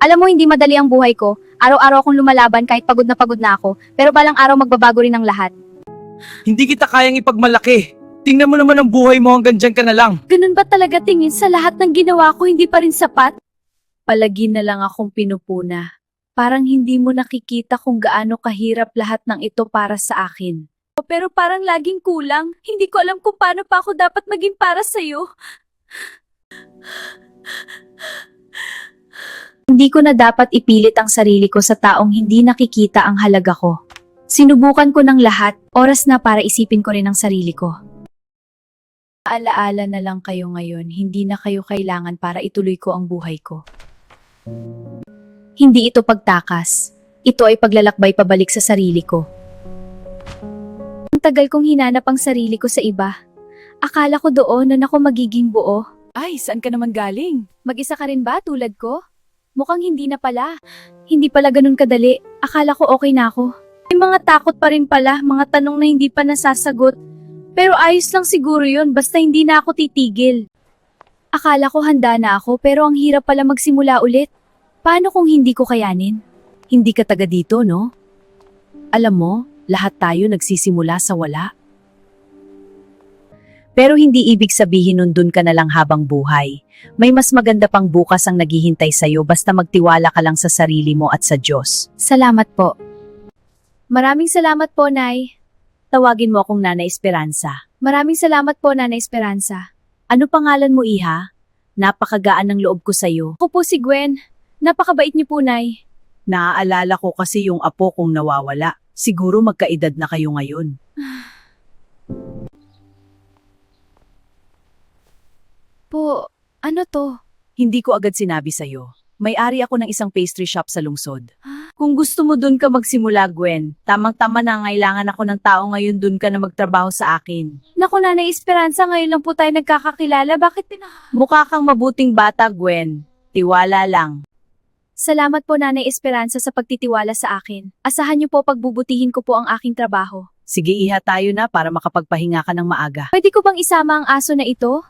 Alam mo, hindi madali ang buhay ko. Araw-araw akong lumalaban kahit pagod na ako. Pero balang araw magbabago rin ang lahat. Hindi kita kayang ipagmalaki. Tingnan mo naman ang buhay mo, hanggang dyan ka na lang. Ganun ba talaga tingin sa lahat ng ginawa ko hindi pa rin sapat? Palagi na lang akong pinupuna. Parang hindi mo nakikita kung gaano kahirap lahat ng ito para sa akin. Pero parang laging kulang. Hindi ko alam kung paano pa ako dapat maging para sa'yo. Hindi ko na dapat ipilit ang sarili ko sa taong hindi nakikita ang halaga ko. Sinubukan ko ng lahat, oras na para isipin ko rin ang sarili ko. Alaala na lang kayo ngayon, hindi na kayo kailangan para ituloy ko ang buhay ko. Hindi ito pagtakas. Ito ay paglalakbay pabalik sa sarili ko. Ang tagal kong hinanap ang sarili ko sa iba. Akala ko doon na ako magiging buo. Ay, saan ka naman galing? Mag-isa ka rin ba tulad ko? Mukhang hindi na pala. Hindi pala ganun kadali. Akala ko okay na ako. May mga takot pa rin pala, mga tanong na hindi pa nasasagot. Pero ayos lang siguro yun, basta hindi na ako titigil. Akala ko handa na ako, pero ang hirap pala magsimula ulit. Paano kung hindi ko kayanin? Hindi ka taga dito, no? Alam mo, lahat tayo nagsisimula sa wala. Pero hindi ibig sabihin nun dun ka na lang habang buhay. May mas maganda pang bukas ang naghihintay sa'yo basta magtiwala ka lang sa sarili mo at sa Diyos. Salamat po. Maraming salamat po, Nay. Tawagin mo akong Nanay Esperanza. Maraming salamat po, Nanay Esperanza. Ano pangalan mo, Iha? Napakagaan ng loob ko sa'yo. Ako po si Gwen. Napakabait niyo po, Nay. Naaalala ko kasi yung apo kong nawawala. Siguro magkaedad na kayo ngayon. Po, ano to? Hindi ko agad sinabi sa'yo. May-ari ako ng isang pastry shop sa lungsod. Kung gusto mo dun ka magsimula, Gwen, tamang-tama na ngailangan ako ng tao ngayon dun ka na magtrabaho sa akin. Naku, Nanay Esperanza, ngayon lang po tayo nagkakakilala. Bakit Mukha kang mabuting bata, Gwen. Tiwala lang. Salamat po, Nanay Esperanza, sa pagtitiwala sa akin. Asahan niyo po pagbubutihin ko po ang aking trabaho. Sige, Iha, tayo na para makapagpahinga ka ng maaga. Pwede ko bang isama ang aso na ito?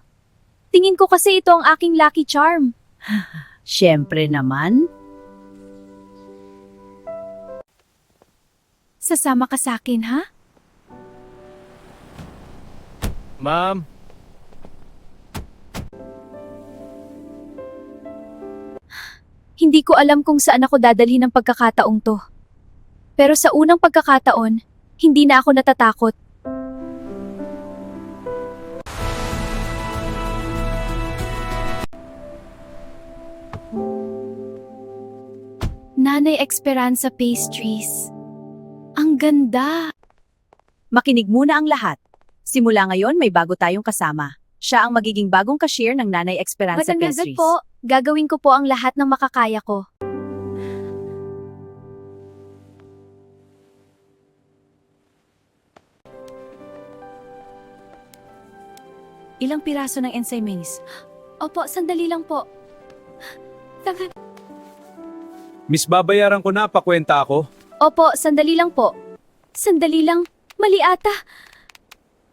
Tingin ko kasi ito ang aking lucky charm. Siyempre naman. Sasama ka sa akin, ha? Ma'am, Hindi ko alam kung saan ako dadalhin ng pagkakataong to. Pero sa unang pagkakataon, hindi na ako natatakot. Nanay Esperanza Pastries. Ang ganda! Makinig muna ang lahat. Simula ngayon may bago tayong kasama. Siya ang magiging bagong cashier ng Nanay Esperanza Pastries. Po. Gagawin ko po ang lahat ng makakaya ko. Ilang piraso ng ensay maze? Opo, sandali lang po. Miss, babayaran ko na, pakwenta ako. Opo, sandali lang po. Sandali lang. Mali ata.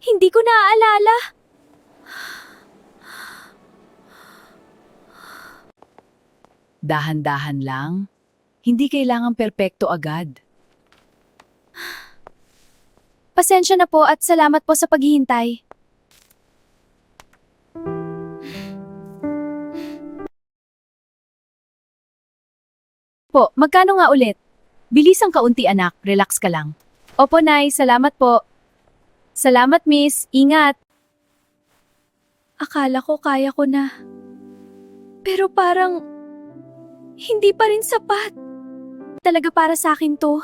Hindi ko naaalala. Dahan-dahan lang. Hindi kailangang perpekto agad. Pasensya na po at salamat po sa paghihintay. Po, magkano nga ulit? Bilis ang kaunti anak, relax ka lang. Opo, Nay, salamat po. Salamat, Miss. Ingat. Akala ko kaya ko na. Pero parang hindi pa rin sapat. Talaga para sa akin to.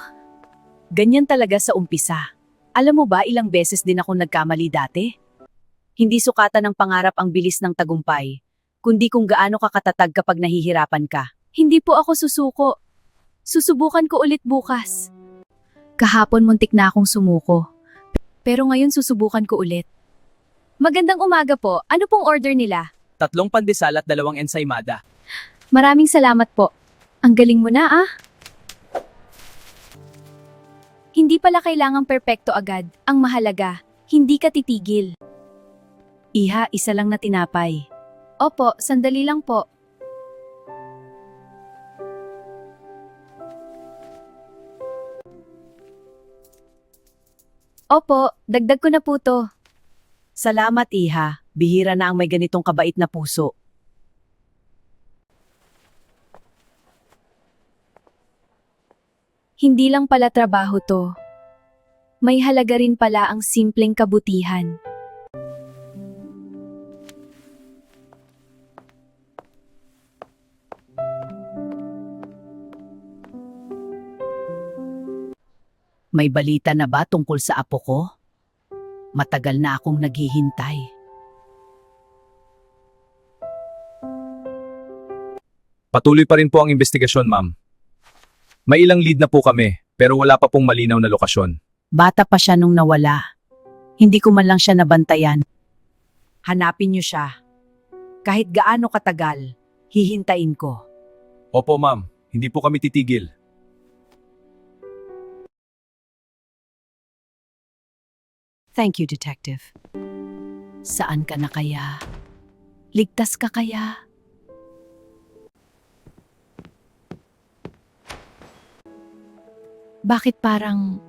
Ganyan talaga sa umpisa. Alam mo ba, ilang beses din ako nagkamali dati? Hindi sukatan ng pangarap ang bilis ng tagumpay, kundi kung gaano ka katatag kapag nahihirapan ka. Hindi po ako susuko. Susubukan ko ulit bukas. Kahapon muntik na akong sumuko. Pero ngayon susubukan ko ulit. Magandang umaga po. Ano pong order nila? 3 pandesal at 2 ensaymada. Maraming salamat po. Ang galing mo na ah. Hindi pala kailangang perpekto agad. Ang mahalaga, hindi ka titigil. Iha, isa lang na tinapay. Opo, sandali lang po. Opo, dagdag ko na po to. Salamat, Iha. Bihira na ang may ganitong kabait na puso. Hindi lang pala trabaho to. May halaga rin pala ang simpleng kabutihan. May balita na ba tungkol sa apo ko? Matagal na akong naghihintay. Patuloy pa rin po ang investigasyon, ma'am. May ilang lead na po kami, pero wala pa pong malinaw na lokasyon. Bata pa siya nung nawala. Hindi ko man lang siya nabantayan. Hanapin niyo siya. Kahit gaano katagal, hihintayin ko. Opo, ma'am. Hindi po kami titigil. Thank you, Detective. Saan ka na kaya? Ligtas ka kaya? Bakit parang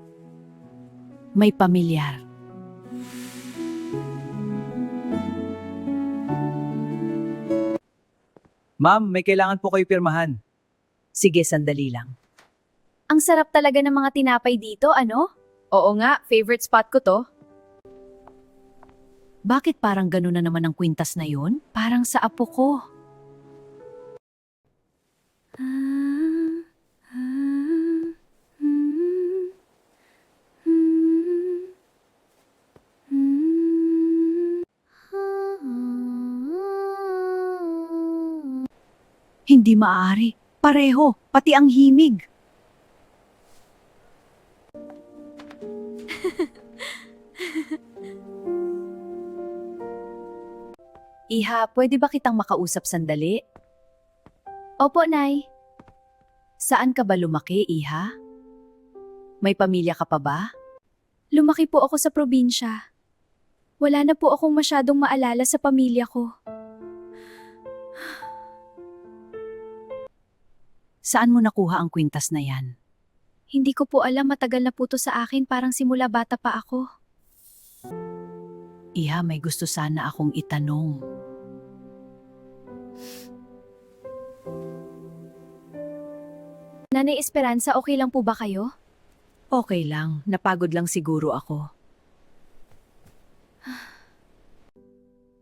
may pamilyar? Ma'am, may kailangan po kayo pirmahan. Sige, sandali lang. Ang sarap talaga ng mga tinapay dito, ano? Oo nga, favorite spot ko to. Bakit parang gano'n na naman ang kwintas na yun? Parang sa apo ko. Hindi maaari. Pareho, pati ang himig. Iha, pwede ba kitang makausap sandali? Opo, Nay. Saan ka ba lumaki, Iha? May pamilya ka pa ba? Lumaki po ako sa probinsya. Wala na po akong masyadong maalala sa pamilya ko. Saan mo nakuha ang kwintas na yan? Hindi ko po alam, matagal na po to sa akin, parang simula bata pa ako. Iha, may gusto sana akong itanong. Nanay Esperanza, okay lang po ba kayo? Okay lang, napagod lang siguro ako.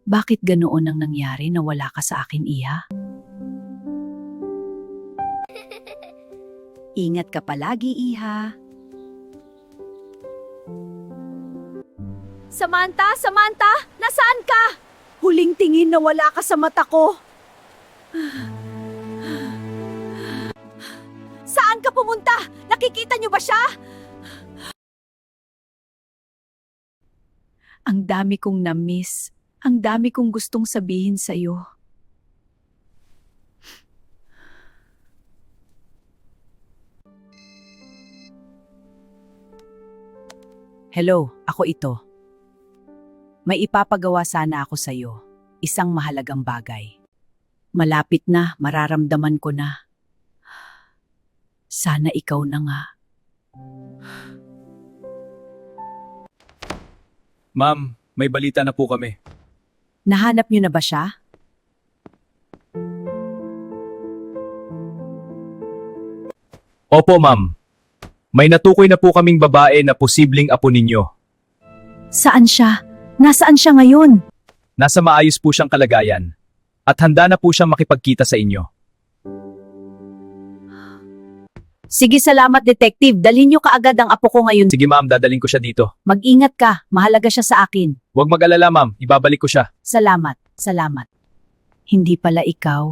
Bakit ganoon ang nangyari na wala ka sa akin, Iha? Ingat ka palagi, Iha. Samantha! Samantha! Nasaan ka? Huling tingin na wala ka sa mata ko. Saan ka pumunta? Nakikita niyo ba siya? Ang dami kong na-miss. Ang dami kong gustong sabihin sa'yo. Hello, ako ito. May ipapagawa sana ako sa'yo. Isang mahalagang bagay. Malapit na, mararamdaman ko na. Sana ikaw na nga. Ma'am, may balita na po kami. Nahanap niyo na ba siya? Opo, ma'am. May natukoy na po kaming babae na posibleng apo ninyo. Saan siya? Nasaan siya ngayon? Nasa maayos po siyang kalagayan. At handa na po siyang makipagkita sa inyo. Sige, salamat, detective. Dalhin niyo kaagad ang apo ko ngayon. Sige, ma'am, dadaling ko siya dito. Mag-ingat ka. Mahalaga siya sa akin. Huwag mag-alala, ma'am. Ibabalik ko siya. Salamat. Salamat. Hindi pala ikaw.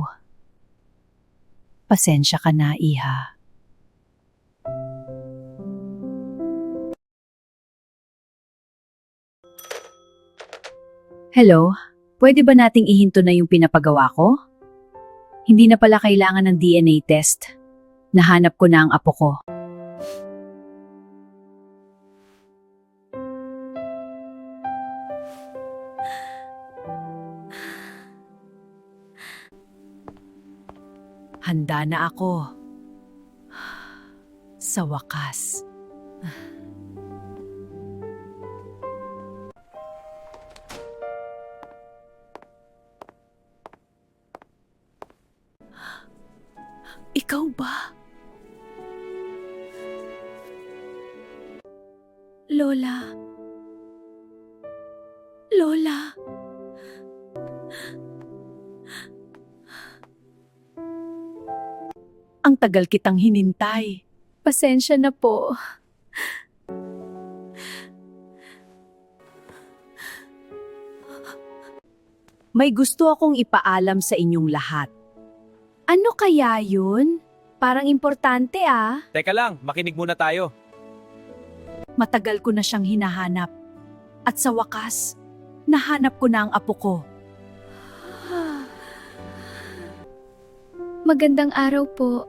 Pasensya ka na, Iha. Hello? Pwede ba nating ihinto na yung pinapagawa ko? Hindi na pala kailangan ng DNA test. Nahanap ko na ang apo ko. Handa na ako. Sa wakas. Ikaw ba? Lola. Lola. Ang tagal kitang hinintay. Pasensya na po. May gusto akong ipaalam sa inyong lahat. Ano kaya yun? Parang importante ah. Teka lang, makinig muna tayo. Matagal ko na siyang hinahanap. At sa wakas, nahanap ko na ang apo ko. Magandang araw po.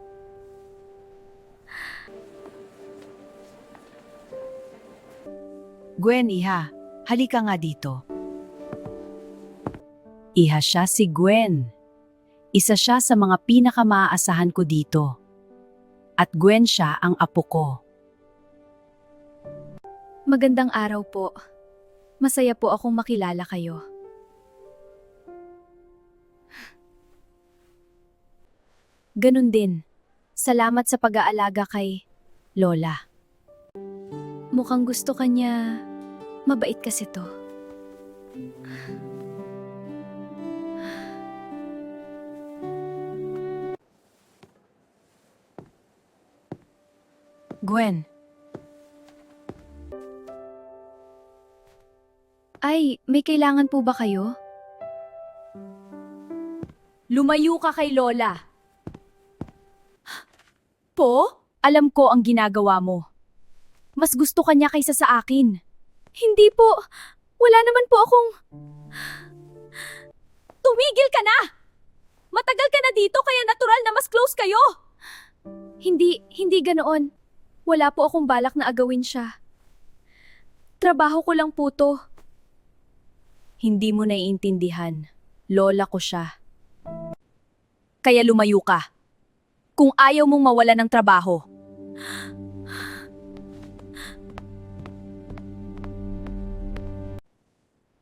Gwen, iha, halika nga dito. Iha siya si Gwen. Isa siya sa mga pinakamaaasahan ko dito. At Gwen siya ang apo ko. Magandang araw po. Masaya po akong makilala kayo. Ganun din. Salamat sa pag-aalaga kay Lola. Mukhang gusto kanya. Mabait kasi to. Gwen, Ay, may kailangan po ba kayo? lumayo ka kay Lola. Po? Alam ko ang ginagawa mo. Mas gusto kanya kaysa sa akin. Hindi po. Wala naman po akong... Tumigil ka na! Matagal ka na dito kaya natural na mas close kayo. Hindi ganoon. Wala po akong balak na agawin siya. Trabaho ko lang po to. Hindi mo naiintindihan. Lola ko siya. Kaya lumayo ka. Kung ayaw mong mawala ng trabaho.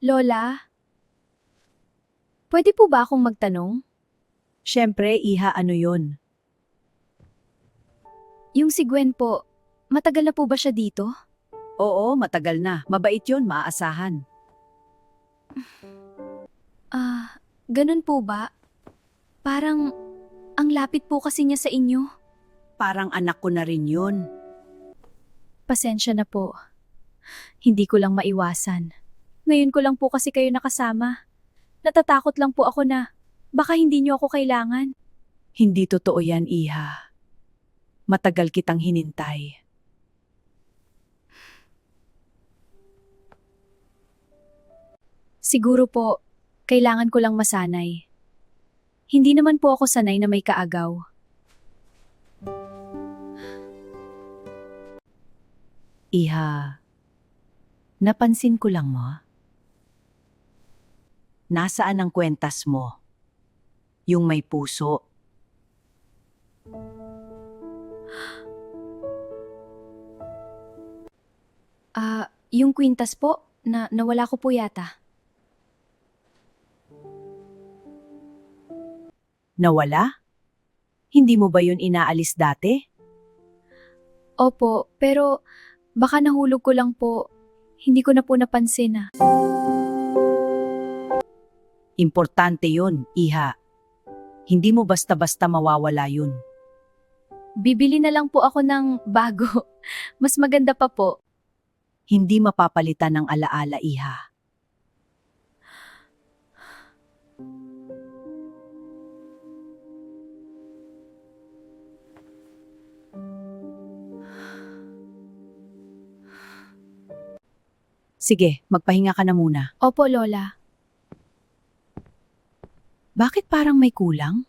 Lola, pwede po ba akong magtanong? Siyempre, iha, ano yon? Yung si Gwen po, matagal na po ba siya dito? Oo, matagal na. Mabait yon, maaasahan. Ganun po ba? Parang ang lapit po kasi niya sa inyo. Parang anak ko na rin yun. Pasensya na po. Hindi ko lang maiwasan. Ngayon ko lang po kasi kayo nakasama. Natatakot lang po ako na baka hindi niyo ako kailangan. Hindi totoo yan, iha. Matagal kitang hinintay. Siguro po, kailangan ko lang masanay. Hindi naman po ako sanay na may kaagaw. Iha, napansin ko lang mo. Nasaan ang kwentas mo? Yung may puso. Yung kwintas po, nawala ko po yata. Nawala? Hindi mo ba yun inaalis dati? Opo, pero baka nahulog ko lang po. Hindi ko na po napansin ah. Importante yun, iha. Hindi mo basta-basta mawawala yun. Bibili na lang po ako ng bago. Mas maganda pa po. Hindi mapapalitan ng alaala, iha. Sige, magpahinga ka na muna. Opo, Lola. Bakit parang may kulang?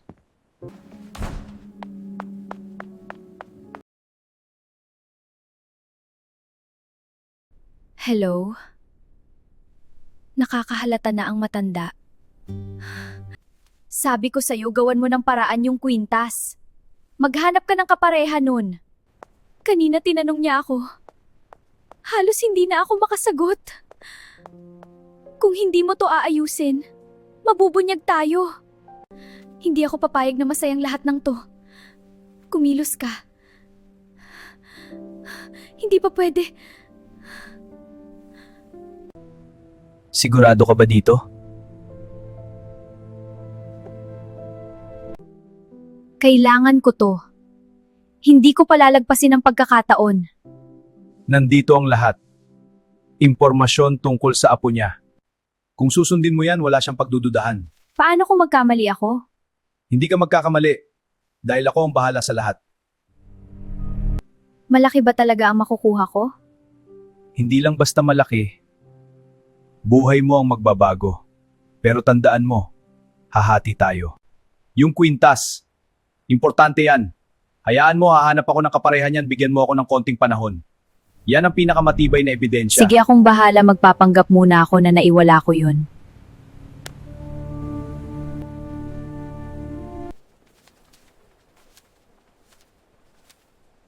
Hello? Nakakahalata na ang matanda. Sabi ko sa'yo, gawan mo ng paraan yung kwintas. Maghanap ka ng kapareha nun. Kanina tinanong niya ako. Halos hindi na ako makasagot. Kung hindi mo to aayusin, mabubunyag tayo. Hindi ako papayag na masayang lahat ng to. kumilos ka. Hindi pa pwede. Sigurado ka ba dito? Kailangan ko to. Hindi ko palalagpasin ang pagkakataon. Nandito ang lahat. Impormasyon tungkol sa apo niya. Kung susundin mo yan, wala siyang pagdududahan. Paano kung magkamali ako? Hindi ka magkakamali. Dahil ako ang bahala sa lahat. Malaki ba talaga ang makukuha ko? Hindi lang basta malaki. Buhay mo ang magbabago. Pero tandaan mo, hahati tayo. Yung kwintas, importante yan. Hayaan mo, hahanap ako ng kaparehan yan, bigyan mo ako ng konting panahon. Yan ang pinakamatibay na ebidensya. Sige, akong bahala, magpapanggap muna ako na naiwala ko yun.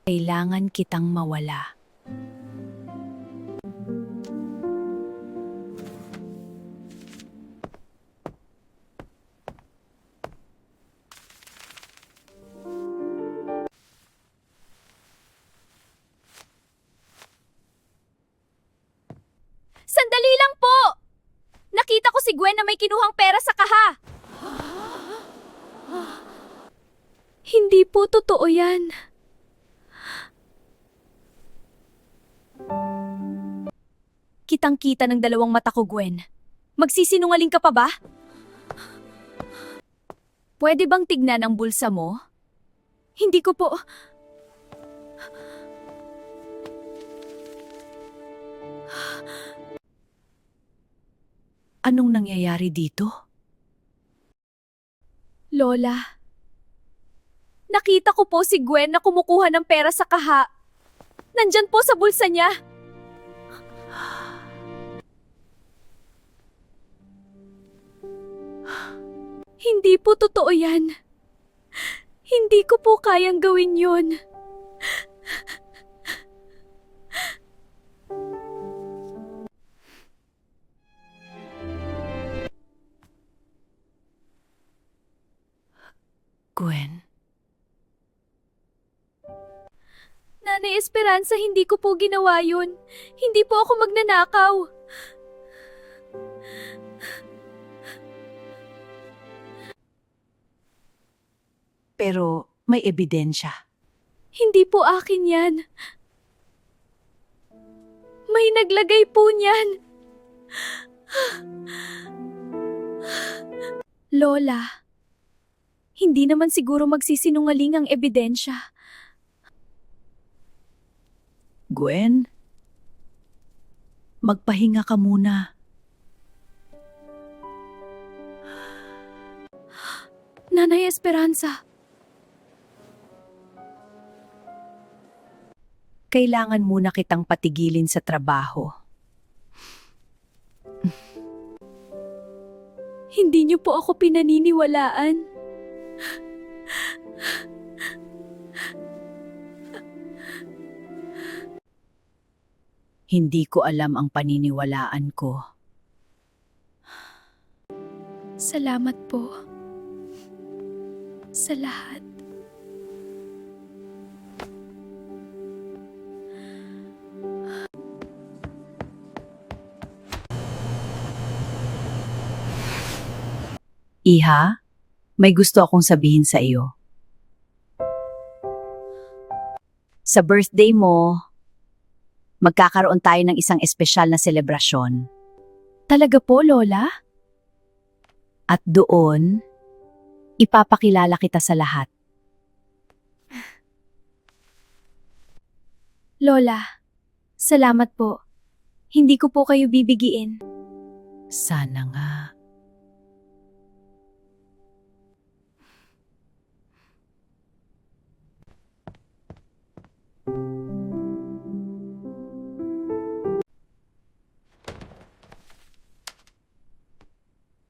Kailangan kitang mawala. Sandali lang po! Nakita ko si Gwen na may kinuhang pera sa kaha. Hindi po totoo yan. Kitang-kita ng dalawang mata ko, Gwen. Magsisinungaling ka pa ba? Pwede bang tignan ang bulsa mo? Hindi ko po... Anong nangyayari dito? Lola, nakita ko po si Gwen na kumukuha ng pera sa kaha. Nandyan po sa bulsa niya. Hindi po totoo yan. Hindi ko po kayang gawin yun. Gwen, Nanay Esperanza, hindi ko po ginawa yun. Hindi po ako magnanakaw. pero may ebidensya. Hindi po akin yan. May naglagay po niyan. Lola, hindi naman siguro magsisinungaling ang ebidensya. Gwen, magpahinga ka muna. Nanay Esperanza, Kailangan muna kitang patigilin sa trabaho. hindi niyo po ako pinaniniwalaan. Hindi ko alam ang paniniwalaan ko. Salamat po. Sa lahat. Iha, may gusto akong sabihin sa iyo. Sa birthday mo, magkakaroon tayo ng isang espesyal na selebrasyon. Talaga po, Lola? At doon, ipapakilala kita sa lahat. Lola, salamat po. Hindi ko po kayo bibigiin. Sana nga.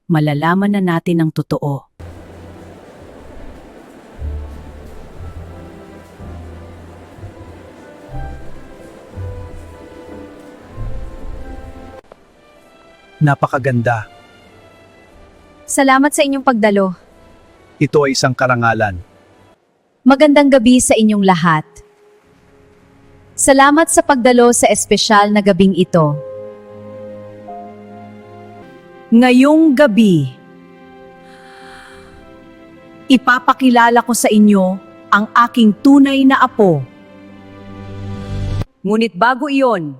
Malalaman na natin ang totoo. Napakaganda. Salamat sa inyong pagdalo. Ito ay isang karangalan. Magandang gabi sa inyong lahat. Salamat sa pagdalo sa espesyal na gabing ito. Ngayong gabi, ipapakilala ko sa inyo ang aking tunay na apo. Ngunit bago iyon,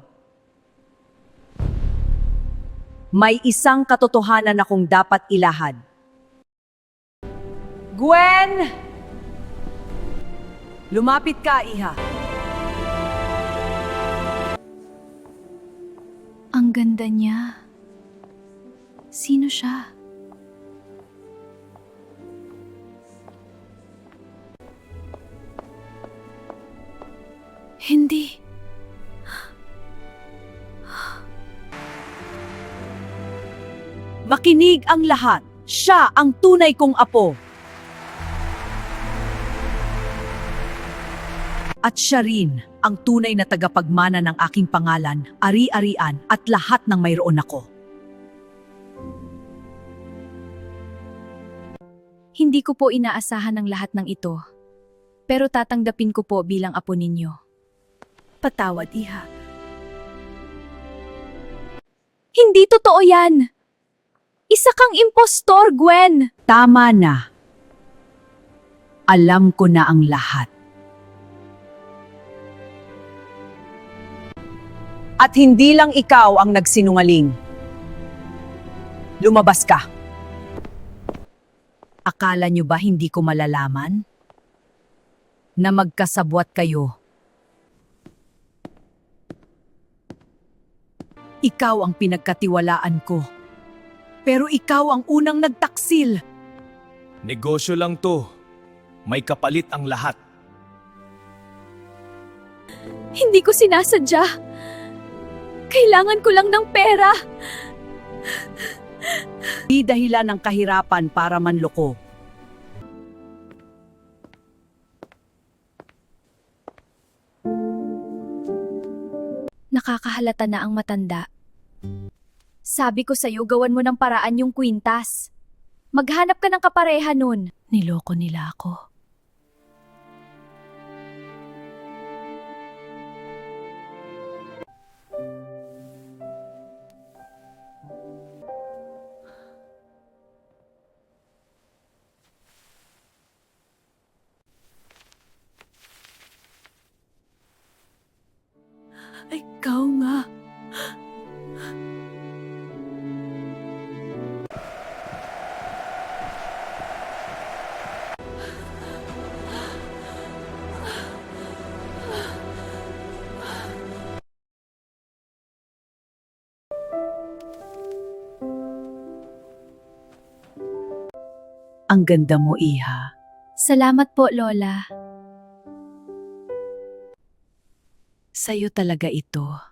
may isang katotohanan akong dapat ilahad. Gwen! Lumapit ka, iha. Ang ganda niya. Sino siya? Hindi. Makinig ang lahat. Siya ang tunay kong apo. At siya rin ang tunay na tagapagmana ng aking pangalan, ari-arian at lahat ng mayroon ako. Hindi ko po inaasahan ang lahat ng ito. Pero tatanggapin ko po bilang apo ninyo. Patawad, iha. Hindi totoo yan! Isa kang impostor, Gwen! Tama na. Alam ko na ang lahat. At hindi lang ikaw ang nagsinungaling. Lumabas ka. Akala niyo ba hindi ko malalaman? Na magkasabwat kayo. Ikaw ang pinagkatiwalaan ko. Pero ikaw ang unang nagtaksil. Negosyo lang to. May kapalit ang lahat. Hindi ko sinasadya. Kailangan ko lang ng pera. Di dahilan ng kahirapan para manloko. Nakakahalata na ang matanda. Sabi ko sa'yo, gawan mo ng paraan yung kwintas. Maghanap ka ng kapareha nun. Niloko nila ako. Ikaw nga. Ang ganda mo, iha. Salamat po, Lola. Sa'yo talaga ito.